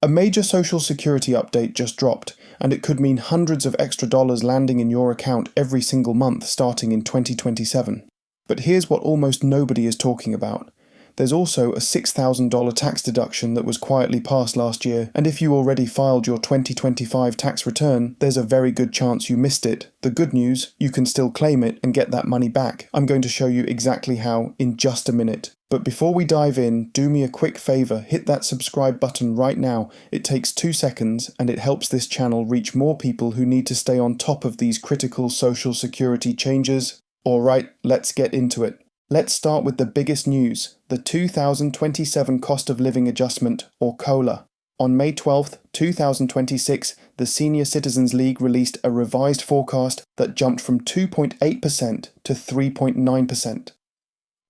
A major Social Security update just dropped, and it could mean hundreds of extra dollars landing in your account every single month starting in 2027. But here's what almost nobody is talking about. There's also a $6,000 tax deduction that was quietly passed last year, and if you already filed your 2025 tax return, there's a very good chance you missed it. The good news, you can still claim it and get that money back. I'm going to show you exactly how in just a minute. But before we dive in, do me a quick favor, hit that subscribe button right now. It takes 2 seconds and it helps this channel reach more people who need to stay on top of these critical Social Security changes. Alright, let's get into it. Let's start with the biggest news, the 2027 Cost of Living Adjustment, or COLA. On May 12, 2026, the Senior Citizens League released a revised forecast that jumped from 2.8% to 3.9%.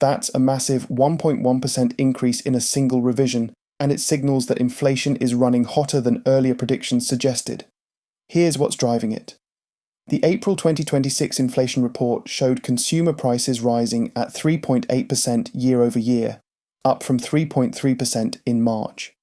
That's a massive 1.1% increase in a single revision, and it signals that inflation is running hotter than earlier predictions suggested. Here's what's driving it. The April 2026 inflation report showed consumer prices rising at 3.8% year over year, up from 3.3% in March.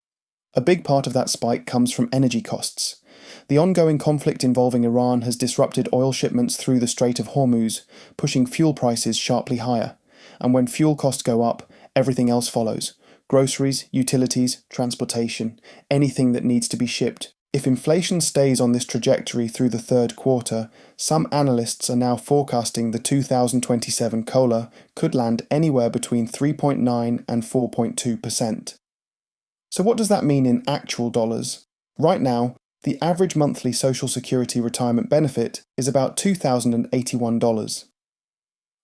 A big part of that spike comes from energy costs. The ongoing conflict involving Iran has disrupted oil shipments through the Strait of Hormuz, pushing fuel prices sharply higher. And when fuel costs go up, everything else follows. Groceries, utilities, transportation, anything that needs to be shipped. If inflation stays on this trajectory through the third quarter, some analysts are now forecasting the 2027 COLA could land anywhere between 3.9 and 4.2%. So what does that mean in actual dollars? Right now, the average monthly Social Security retirement benefit is about $2,081.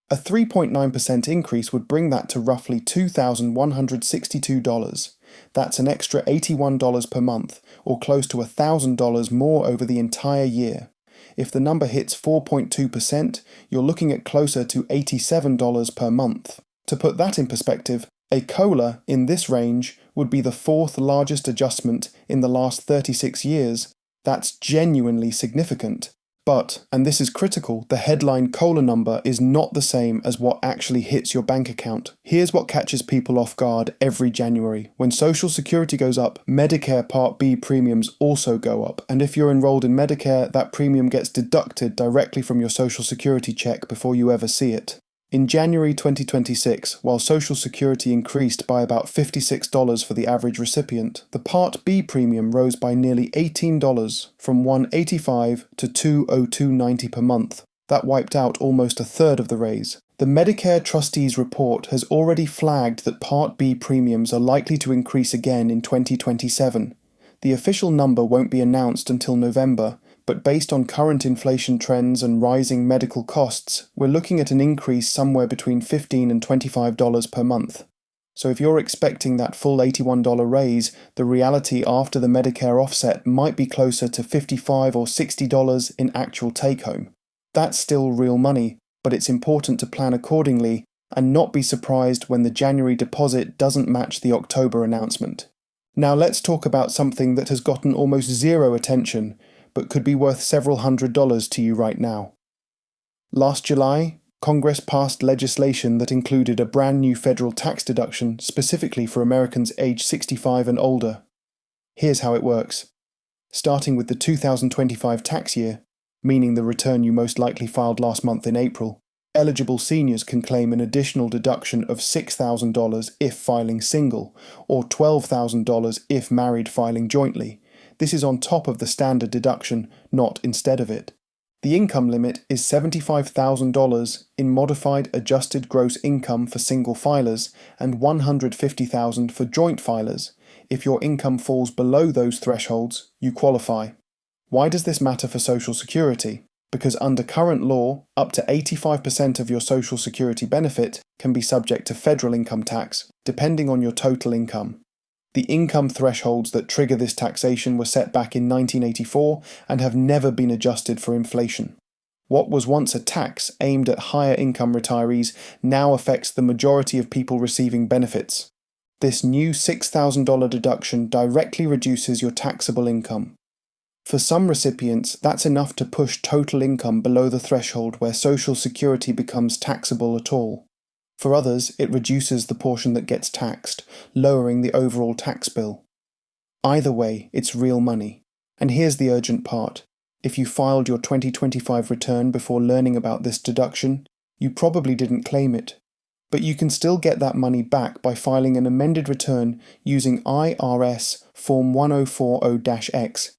A 3.9% increase would bring that to roughly $2,162. That's an extra $81 per month, or close to $1,000 more over the entire year. If the number hits 4.2%, you're looking at closer to $87 per month. To put that in perspective, a COLA in this range would be the fourth largest adjustment in the last 36 years. That's genuinely significant. But, and this is critical, the headline COLA number is not the same as what actually hits your bank account. Here's what catches people off guard every January. When Social Security goes up, Medicare Part B premiums also go up. And if you're enrolled in Medicare, that premium gets deducted directly from your Social Security check before you ever see it. In January 2026, while Social Security increased by about $56 for the average recipient, the Part B premium rose by nearly $18 from $185 to $202.90 per month. That wiped out almost a third of the raise. The Medicare Trustees report has already flagged that Part B premiums are likely to increase again in 2027. The official number won't be announced until November, but based on current inflation trends and rising medical costs, we're looking at an increase somewhere between $15 and $25 per month. So if you're expecting that full $81 raise, the reality after the Medicare offset might be closer to $55 or $60 in actual take-home. That's still real money, but it's important to plan accordingly and not be surprised when the January deposit doesn't match the October announcement. Now let's talk about something that has gotten almost zero attention, but could be worth several $100s to you right now. Last July, Congress passed legislation that included a brand new federal tax deduction specifically for Americans aged 65 and older. Here's how it works. Starting with the 2025 tax year, meaning the return you most likely filed last month in April, eligible seniors can claim an additional deduction of $6,000 if filing single, or $12,000 if married filing jointly. This is on top of the standard deduction, not instead of it. The income limit is $75,000 in modified adjusted gross income for single filers and $150,000 for joint filers. If your income falls below those thresholds, you qualify. Why does this matter for Social Security? Because under current law, up to 85% of your Social Security benefit can be subject to federal income tax, depending on your total income. The income thresholds that trigger this taxation were set back in 1984 and have never been adjusted for inflation. What was once a tax aimed at higher income retirees now affects the majority of people receiving benefits. This new $6,000 deduction directly reduces your taxable income. For some recipients, that's enough to push total income below the threshold where Social Security becomes taxable at all. For others, it reduces the portion that gets taxed, lowering the overall tax bill. Either way, it's real money. And here's the urgent part. If you filed your 2025 return before learning about this deduction, you probably didn't claim it. But you can still get that money back by filing an amended return using IRS Form 1040-X.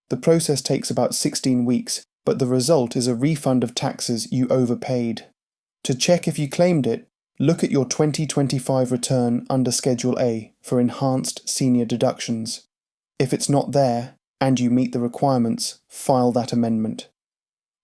The process takes about 16 weeks, but the result is a refund of taxes you overpaid. To check if you claimed it, look at your 2025 return under Schedule A for enhanced senior deductions. If it's not there, and you meet the requirements, file that amendment.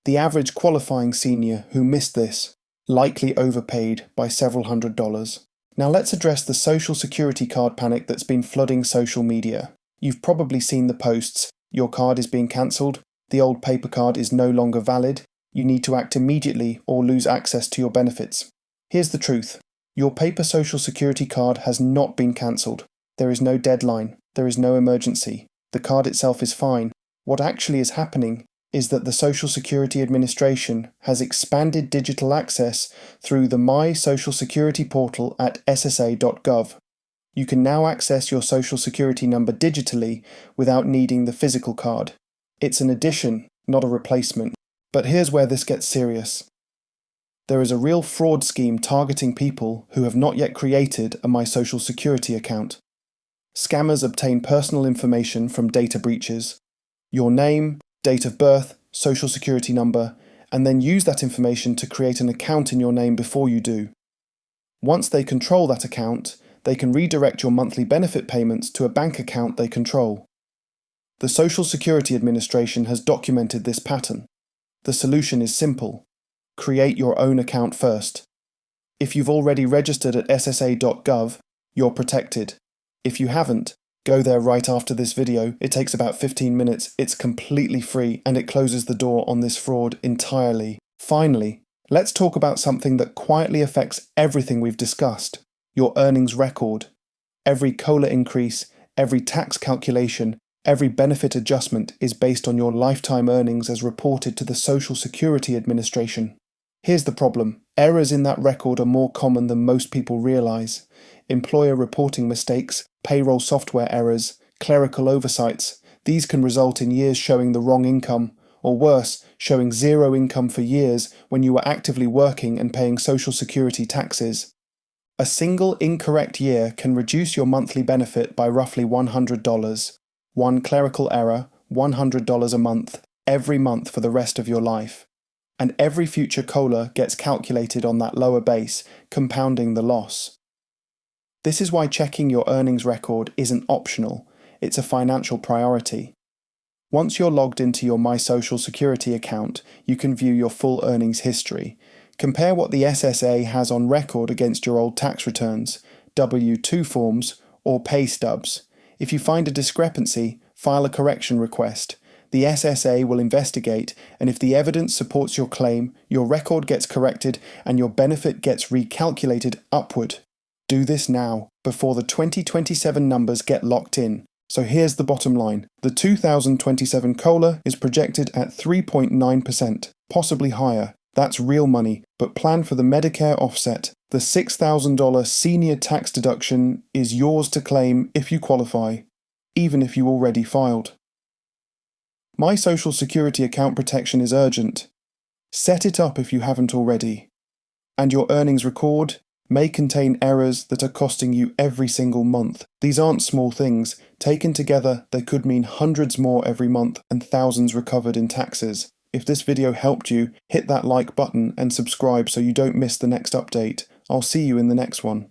The average qualifying senior who missed this likely overpaid by several $100s. Now let's address the Social Security card panic that's been flooding social media. You've probably seen the posts, your card is being cancelled, the old paper card is no longer valid, you need to act immediately or lose access to your benefits. Here's the truth. Your paper Social Security card has not been cancelled. There is no deadline, there is no emergency. The card itself is fine. What actually is happening is that the Social Security Administration has expanded digital access through the My Social Security portal at ssa.gov. You can now access your Social Security number digitally without needing the physical card. It's an addition, not a replacement. But here's where this gets serious. There is a real fraud scheme targeting people who have not yet created a My Social Security account. Scammers obtain personal information from data breaches, your name, date of birth, Social Security number, and then use that information to create an account in your name before you do. Once they control that account, they can redirect your monthly benefit payments to a bank account they control. The Social Security Administration has documented this pattern. The solution is simple. Create your own account first. If you've already registered at ssa.gov, you're protected. If you haven't, go there right after this video. It takes about 15 minutes, it's completely free, and it closes the door on this fraud entirely. Finally, let's talk about something that quietly affects everything we've discussed. Your earnings record. Every COLA increase, every tax calculation, every benefit adjustment is based on your lifetime earnings as reported to the Social Security Administration. Here's the problem. Errors in that record are more common than most people realize. Employer reporting mistakes, payroll software errors, clerical oversights, these can result in years showing the wrong income, or worse, showing zero income for years when you were actively working and paying Social Security taxes. A single incorrect year can reduce your monthly benefit by roughly $100. One clerical error, $100 a month, every month for the rest of your life. And every future COLA gets calculated on that lower base, compounding the loss. This is why checking your earnings record isn't optional, it's a financial priority. Once you're logged into your My Social Security account, you can view your full earnings history. Compare what the SSA has on record against your old tax returns, W-2 forms, or pay stubs. If you find a discrepancy, file a correction request. The SSA will investigate, and if the evidence supports your claim, your record gets corrected and your benefit gets recalculated upward. Do this now, before the 2027 numbers get locked in. So here's the bottom line. The 2027 COLA is projected at 3.9%, possibly higher. That's real money, but plan for the Medicare offset. The $6,000 senior tax deduction is yours to claim if you qualify, even if you already filed. My Social Security account protection is urgent. Set it up if you haven't already. And your earnings record may contain errors that are costing you every single month. These aren't small things. Taken together, they could mean hundreds more every month and thousands recovered in taxes. If this video helped you, hit that like button and subscribe so you don't miss the next update. I'll see you in the next one.